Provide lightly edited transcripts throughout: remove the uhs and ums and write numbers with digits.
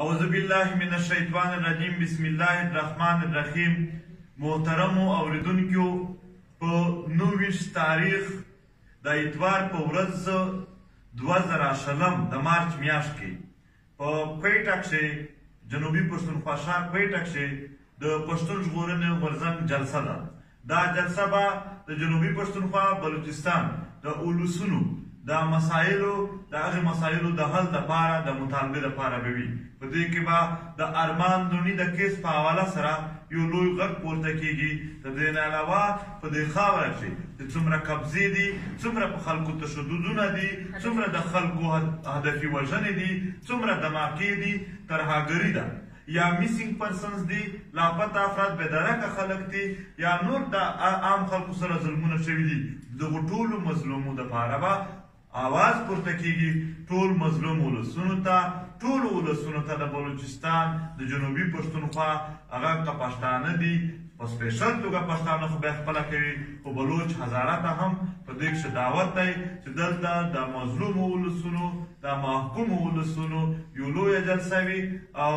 اعوذ بالله من الشیطان الرجیم بسم الله الرحمن الرحیم. محترمو اوریدونکو، په 29 تاریخ د اتوار په ورځ 2020 د مارچ میاشت کې په کویټه کښې جنوبي پښتونخوا ښار کویټه کښې د پښتون ژغورنې غورځنګ جلسه ده. دا جلسه به د جنوبي پښتونخوا بلوچستان د اولسونو د مسایلو د هغې مسایلو د حل دپاره د مطالبې دپاره به وي. په دې کې به د ارمان لوڼي د کیس په حواله سره یو لوی غږ پورته کېږي. د دې نه علاوه په دې خاوره کښې چې څومره قبضې دي، څومره په خلکو تشددونه دي، څومره د خلکو هدفي وژنې دي، څومره دماکې دي، ترهګري ده یا میسینګ پرسنز دي، لاپته افراد بېدرکه خلک دي، یا نور د عام خلکو سره ظلمونه شوي دي. دغو ټولو مظلومو دپاره به آواز پورته کېږي. ټول مظلوم ولسونو ته، ټولو ولسونو ته د بلوچستان د جنوبي پښتونخوا هغه که پښتانه دي، په سپیشل توګه پښتانه خو بیا خپله کوي، خو بلوچ هزاره ته هم په دې کښې دعوت دی چې دلته د مظلومو ولسونو د محکومو ولسونو یو لویه جلسه وي او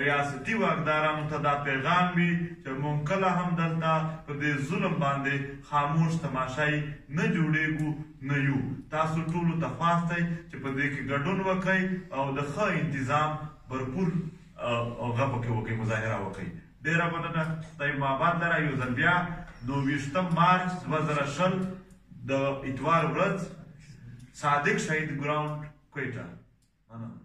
ریاستي واکدارانو ته دا پیغام وي چې موږ کله هم دلته په دې ظلم باندې خاموش تماشایي نه جوړېږو نه یو. تاسو ټولو ته خواست دی چې په دې کې ګډون وکړئ او د ښه انتظام بھرپور هغه پکې وکړئ، مظاهره وکړئ. ډېره مننه. خدای مو آباد لره. یو ځل بیا 29 مارچ 2020 د اتوار ورځ، صادق شهید ګراوند کویټه. مننه.